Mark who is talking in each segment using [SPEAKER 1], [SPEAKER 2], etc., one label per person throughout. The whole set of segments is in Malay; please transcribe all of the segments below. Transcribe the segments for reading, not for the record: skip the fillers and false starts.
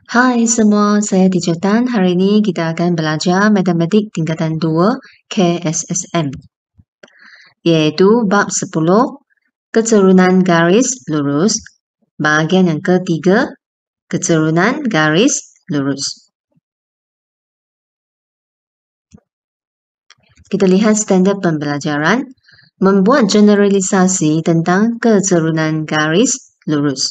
[SPEAKER 1] Hai semua, saya Teacher Tan. Hari ini kita akan belajar Matematik tingkatan 2 KSSM, yaitu bab 10, keturunan garis lurus, bahagian yang ketiga, keturunan garis lurus. Kita lihat standar pembelajaran, membuat generalisasi tentang keturunan garis lurus.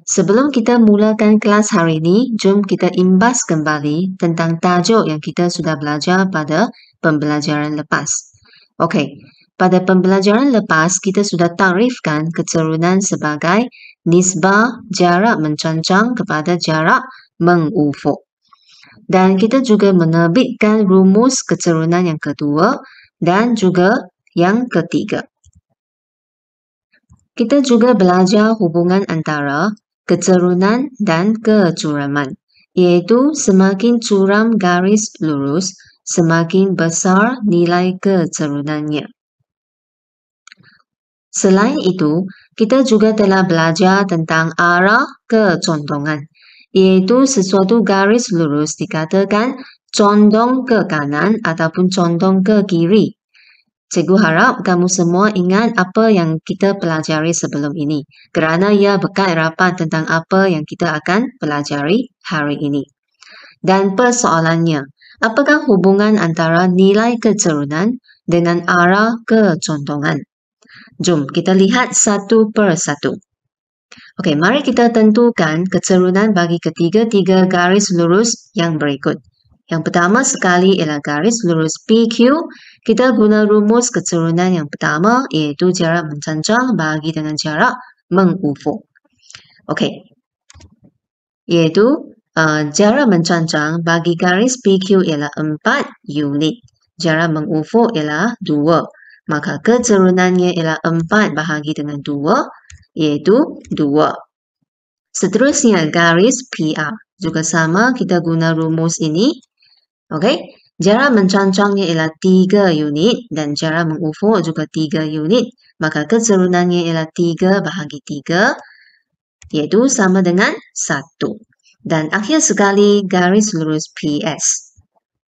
[SPEAKER 1] Sebelum kita mulakan kelas hari ini, jom kita imbas kembali tentang tajuk yang kita sudah belajar pada pembelajaran lepas. Okey, pada pembelajaran lepas kita sudah takrifkan keturunan sebagai nisbah jarak mencancang kepada jarak mengufuk. Dan kita juga menerbitkan rumus keturunan yang kedua dan juga yang ketiga. Kita juga belajar hubungan antara keturunan dan kecuraman, iaitu semakin curam garis lurus, semakin besar nilai keturunannya. Selain itu, kita juga telah belajar tentang arah kecondongan, iaitu sesuatu garis lurus dikatakan condong ke kanan ataupun condong ke kiri. Cikgu harap kamu semua ingat apa yang kita pelajari sebelum ini, kerana ia berkait rapat tentang apa yang kita akan pelajari hari ini. Dan persoalannya, apakah hubungan antara nilai keturunan dengan arah kecondongan? Jom kita lihat satu persatu. Okey, mari kita tentukan keturunan bagi ketiga-tiga garis lurus yang berikut. Yang pertama sekali ialah garis lurus PQ. Kita guna rumus keturunan yang pertama, iaitu jarak mencancang bahagi dengan jarak mengufuk. Okey, iaitu jarak mencancang bagi garis PQ ialah 4 unit. Jarak mengufuk ialah 2. Maka keturunannya ialah 4 bahagi dengan 2, iaitu 2. Seterusnya garis PR. Juga sama kita guna rumus ini. Okey, jarak mencancangnya ialah 3 unit dan jarak mengufuk juga 3 unit. Maka keturunannya ialah 3 bahagi 3, iaitu sama dengan 1. Dan akhir sekali garis lurus PS.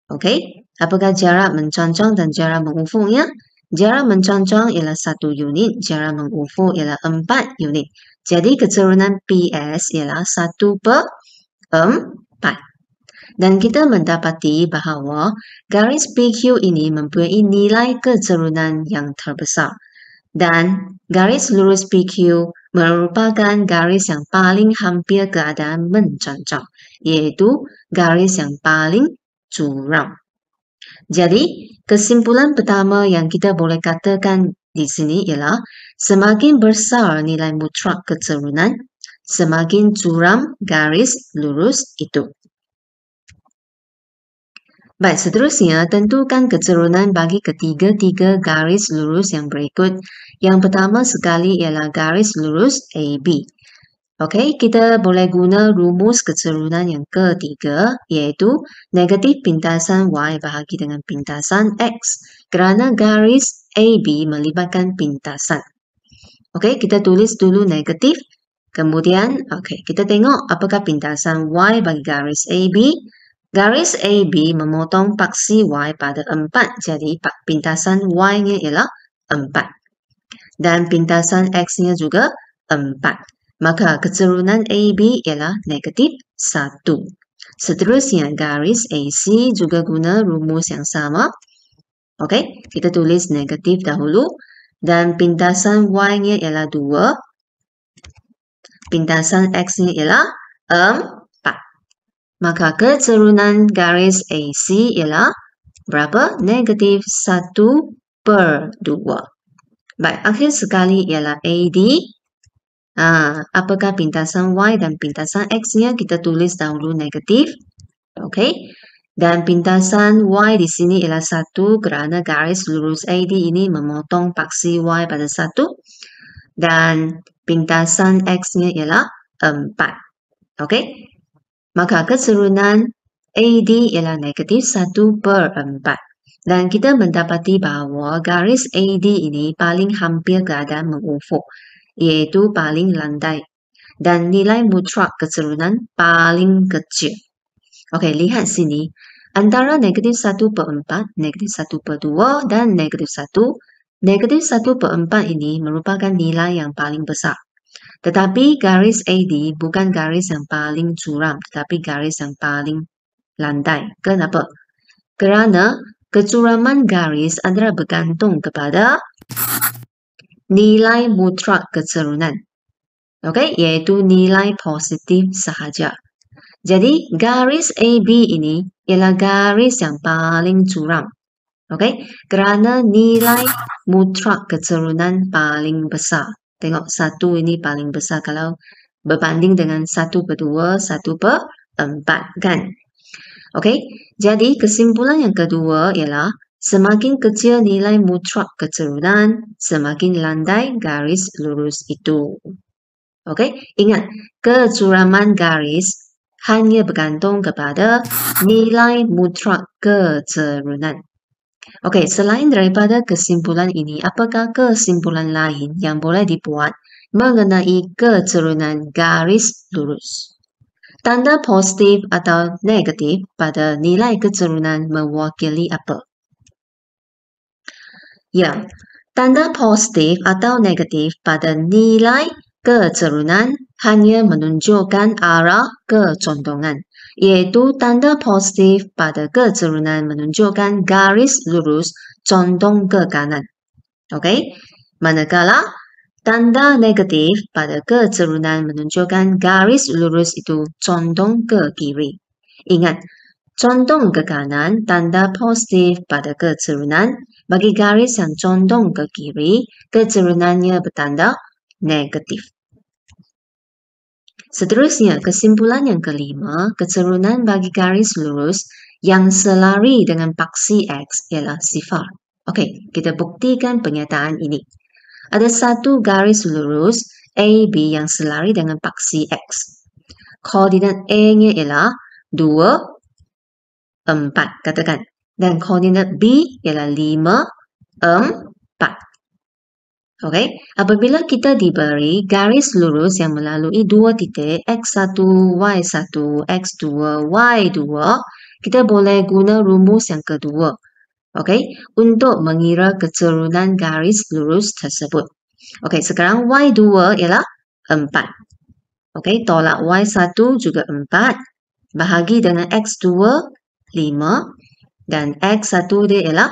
[SPEAKER 1] Okey, apakah jarak mencancang dan jarak mengufuknya? Jarak mencancang ialah 1 unit, jarak mengufuk ialah 4 unit. Jadi keturunan PS ialah 1/4. Dan kita mendapati bahawa garis PQ ini mempunyai nilai keturunan yang terbesar. Dan garis lurus PQ merupakan garis yang paling hampir keadaan mencancang, iaitu garis yang paling curam. Jadi, kesimpulan pertama yang kita boleh katakan di sini ialah semakin besar nilai mutlak keturunan, semakin curam garis lurus itu. Baik, seterusnya tentukan keturunan bagi ketiga-tiga garis lurus yang berikut. Yang pertama sekali ialah garis lurus AB. Okey, kita boleh guna rumus keturunan yang ketiga, iaitu negatif pintasan Y bahagi dengan pintasan X, kerana garis AB melibatkan pintasan. Okey, kita tulis dulu negatif. Kemudian, kita tengok apakah pintasan Y bagi garis AB. Garis AB memotong paksi Y pada 4, jadi pintasan Y-nya ialah 4. Dan pintasan X-nya juga 4. Maka keturunan AB ialah negatif 1. Seterusnya garis AC juga guna rumus yang sama. Okey, kita tulis negatif dahulu. Dan pintasan Y-nya ialah 2. Pintasan X-nya ialah 4. Maka keturunan garis AC ialah berapa? Negatif 1/2. Baik, akhir sekali ialah AD. Apakah pintasan Y dan pintasan X-nya? Kita tulis dahulu negatif. Okey. Dan pintasan Y di sini ialah 1 kerana garis lurus AD ini memotong paksi Y pada 1. Dan pintasan X-nya ialah 4. Okey. Maka keturunan AD ialah negatif 1/4. Dan kita mendapati bahawa garis AD ini paling hampir keadaan mengufuk, iaitu paling landai. dan nilai mutlak keturunan paling kecil. Okey, lihat sini. Antara negatif 1/4, negatif 1/2 dan negatif 1, negatif 1/4 ini merupakan nilai yang paling besar. Tetapi garis AD bukan garis yang paling curam, tetapi garis yang paling landai. Kenapa? Kerana kecuraman garis adalah bergantung kepada nilai mutlak keturunan. Okey, iaitu nilai positif sahaja. Jadi, garis AB ini ialah garis yang paling curam. Okey, kerana nilai mutlak keturunan paling besar. Tengok 1 ini paling besar kalau berbanding dengan 1/2, 1/4 kan? Okey, jadi kesimpulan yang kedua ialah semakin kecil nilai mutlak keturunan, semakin landai garis lurus itu. Okey, ingat kecuraman garis hanya bergantung kepada nilai mutlak keturunan. Okey, selain daripada kesimpulan ini, apakah kesimpulan lain yang boleh dibuat mengenai keturunan garis lurus? Tanda positif atau negatif pada nilai keturunan mewakili apa? Ya, tanda positif atau negatif pada nilai keturunan hanya menunjukkan arah kecondongan, iaitu tanda positif pada keturunan menunjukkan garis lurus condong ke kanan. Okey, manakala tanda negatif pada keturunan menunjukkan garis lurus itu condong ke kiri. Ingat, condong ke kanan tanda positif pada keturunan, bagi garis yang condong ke kiri, keturunannya bertanda negatif. Seterusnya, kesimpulan yang kelima, keturunan bagi garis lurus yang selari dengan paksi X ialah sifar. Okey, kita buktikan pernyataan ini. Ada satu garis lurus AB yang selari dengan paksi X. Koordinat A-nya ialah 2, 4, katakan. Dan koordinat B ialah 5, 4. Okey, apabila kita diberi garis lurus yang melalui dua titik X1, Y1, X2, Y2, kita boleh guna rumus yang kedua. Okey, untuk mengira keturunan garis lurus tersebut. Okey, sekarang Y2 ialah 4. Okey, tolak Y1 juga 4. Bahagi dengan X2, 5. Dan X1 dia ialah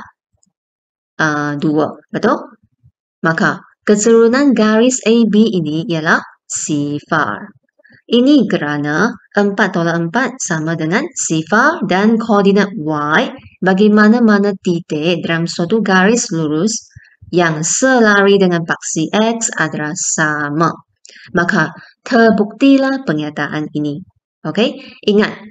[SPEAKER 1] 2. Betul? Maka, keturunan garis AB ini ialah sifar. Ini kerana 4 tolak 4 sama dengan sifar dan koordinat Y bagi mana-mana titik dalam suatu garis lurus yang selari dengan paksi X adalah sama. Maka, terbuktilah pernyataan ini. Okey, ingat,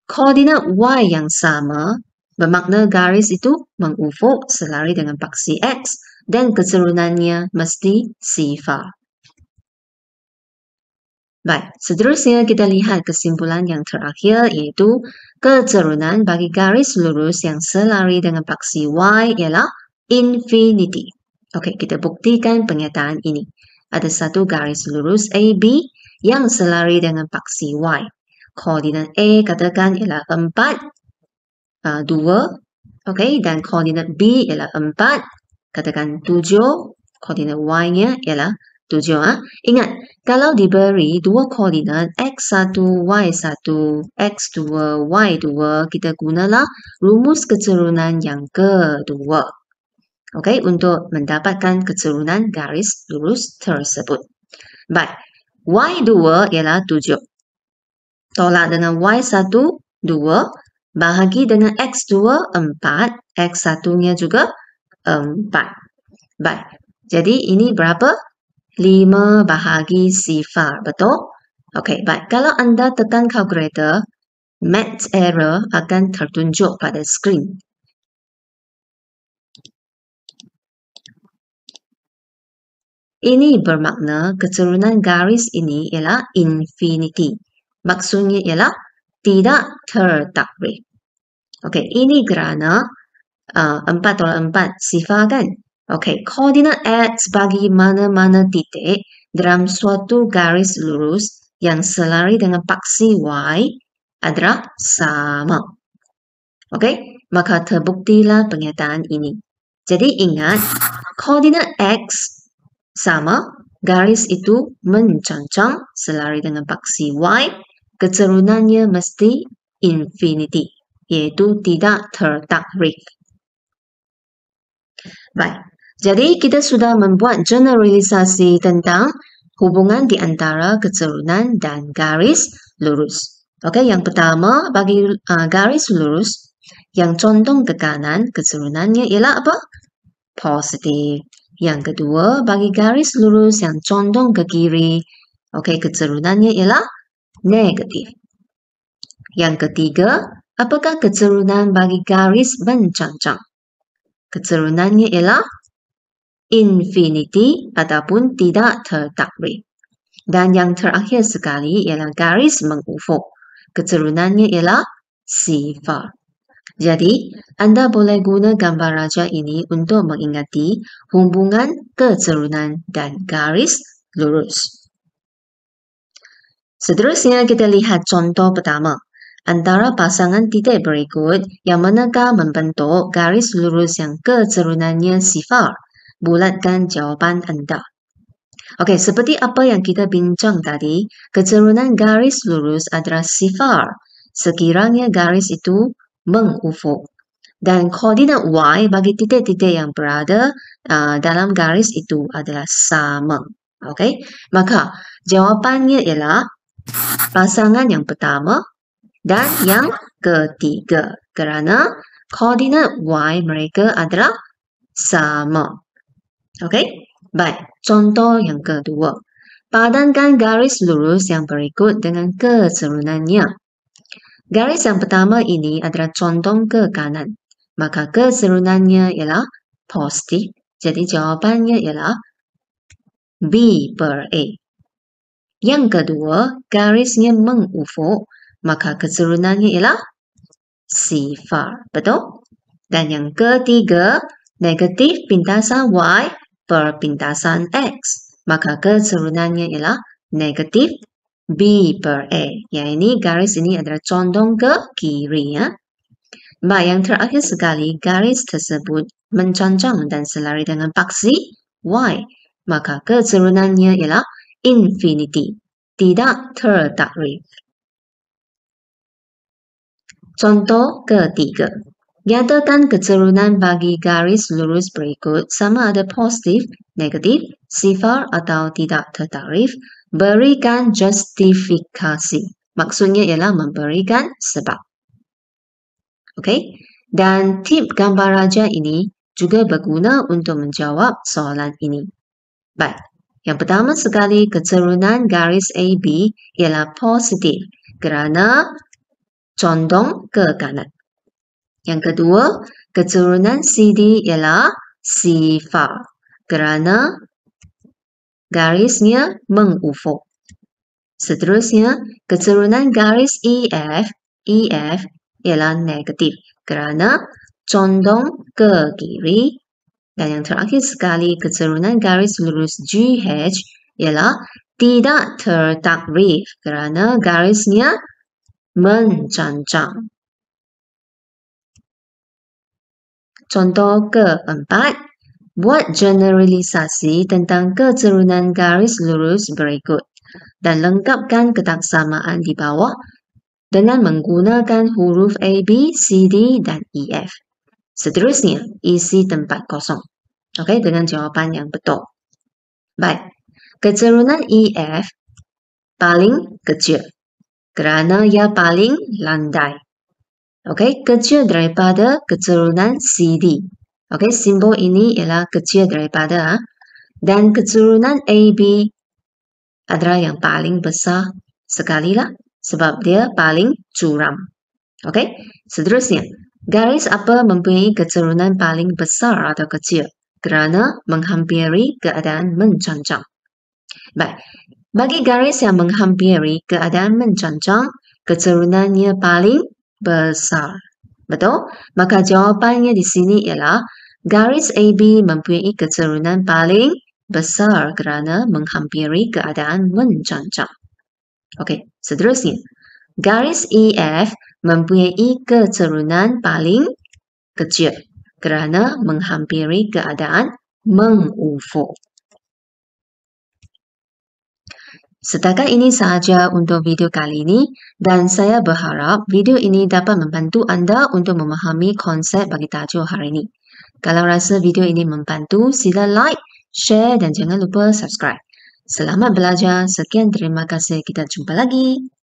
[SPEAKER 1] koordinat Y yang sama bermakna garis itu mengufuk selari dengan paksi X dan keturunannya mesti sifar. Baik, seterusnya kita lihat kesimpulan yang terakhir iaitu keturunan bagi garis lurus yang selari dengan paksi Y ialah infinity. Okey, kita buktikan pernyataan ini. Ada satu garis lurus AB yang selari dengan paksi Y. Koordinat A katakan ialah 4, 2. Okey, dan koordinat B ialah 4. Katakan 7, koordinat Y-nya ialah 7. Ingat, kalau diberi dua koordinat X1, Y1, X2, Y2, kita gunalah rumus keturunan yang kedua. Okey, untuk mendapatkan keturunan garis lurus tersebut. Baik, Y2 ialah 7. Tolak dengan Y1, 2. Bahagi dengan X2, 4. X1-nya juga 4. Baik, jadi ini berapa? 5 bahagi sifar, betul? Okey, baik. Kalau anda tekan kalkulator, math error akan tertunjuk pada skrin. Ini bermakna keturunan garis ini ialah infinity. Maksudnya ialah tidak tertakrif. Okey, ini kerana 4 tolak 4 sifar kan? Okey, koordinat X bagi mana-mana titik dalam suatu garis lurus yang selari dengan paksi Y adalah sama. Okey, maka terbuktilah pernyataan ini. Jadi ingat, koordinat X sama, garis itu mencancang selari dengan paksi Y, keturunannya mesti infinity, iaitu tidak tertakrif. Baik, jadi kita sudah membuat generalisasi tentang hubungan di antara keturunan dan garis lurus. Okey, yang pertama bagi garis lurus yang condong ke kanan, keturunannya ialah apa? Positif. Yang kedua, bagi garis lurus yang condong ke kiri, okey, keturunannya ialah negatif. Yang ketiga, apakah keturunan bagi garis mencancang? Keturunannya ialah infinity ataupun tidak tertakrif. Dan yang terakhir sekali ialah garis mengufuk. Keturunannya ialah sifar. Jadi, anda boleh guna gambar raja ini untuk mengingati hubungan keturunan dan garis lurus. Seterusnya kita lihat contoh pertama. Antara pasangan titik berikut yang manakah membentuk garis lurus yang keturunannya sifar? Bulatkan jawapan anda. Okey, seperti apa yang kita bincang tadi, keturunan garis lurus adalah sifar sekiranya garis itu mengufuk. Dan koordinat Y bagi titik-titik yang berada dalam garis itu adalah sama. Okey, maka jawapannya ialah pasangan yang pertama dan yang ketiga kerana koordinat Y mereka adalah sama. Okey, baik. Contoh yang kedua. Padankan garis lurus yang berikut dengan keturunannya. Garis yang pertama ini adalah condong ke kanan. Maka keturunannya ialah positif. Jadi jawapannya ialah B per A. Yang kedua, garisnya mengufuk. Maka keturunannya ialah sifar. Betul? Dan yang ketiga, negatif pintasan Y per pintasan X. Maka keturunannya ialah negatif B per A. Yang ini garis ini adalah condong ke kiri ya. Baik, yang terakhir sekali garis tersebut mencancang dan selari dengan paksi Y. Maka keturunannya ialah infinity, tidak tertakrif. Contoh ketiga. Nyatakan keturunan bagi garis lurus berikut sama ada positif, negatif, sifar atau tidak tertakrif. Berikan justifikasi. Maksudnya ialah memberikan sebab. Okey. Dan tip gambar raja ini juga berguna untuk menjawab soalan ini. Baik. Yang pertama sekali, keturunan garis AB ialah positif kerana condong ke kanan. Yang kedua, keturunan CD ialah sifar kerana garisnya mengufuk. Seterusnya, keturunan garis EF ialah negatif kerana condong ke kiri. Dan yang terakhir sekali, keturunan garis lurus GH ialah tidak tertakrif kerana garisnya mencancang. Contoh keempat, buat generalisasi tentang keturunan garis lurus berikut dan lengkapkan ketaksamaan di bawah dengan menggunakan huruf A, B, C, D dan E, F. Seterusnya, isi tempat kosong. Okey, dengan jawapan yang betul. Baik, keturunan E, F paling kecil kerana ia paling landai. Okey, kecil daripada keturunan CD. Okey, simbol ini ialah kecil daripada dan keturunan AB adalah yang paling besar sekali lah sebab dia paling curam. Okey, seterusnya, garis apa mempunyai keturunan paling besar atau kecil kerana menghampiri keadaan mencancang. Baik, bagi garis yang menghampiri keadaan mencancang, keturunannya paling besar. Betul? Maka jawapannya di sini ialah garis AB mempunyai keturunan paling besar kerana menghampiri keadaan mencancap. Okey, seterusnya. Garis EF mempunyai keturunan paling kecil kerana menghampiri keadaan mengufuk. Setakat ini sahaja untuk video kali ini dan saya berharap video ini dapat membantu anda untuk memahami konsep bagi tajuk hari ini. Kalau rasa video ini membantu, sila like, share dan jangan lupa subscribe. Selamat belajar. Sekian, terima kasih. Kita jumpa lagi.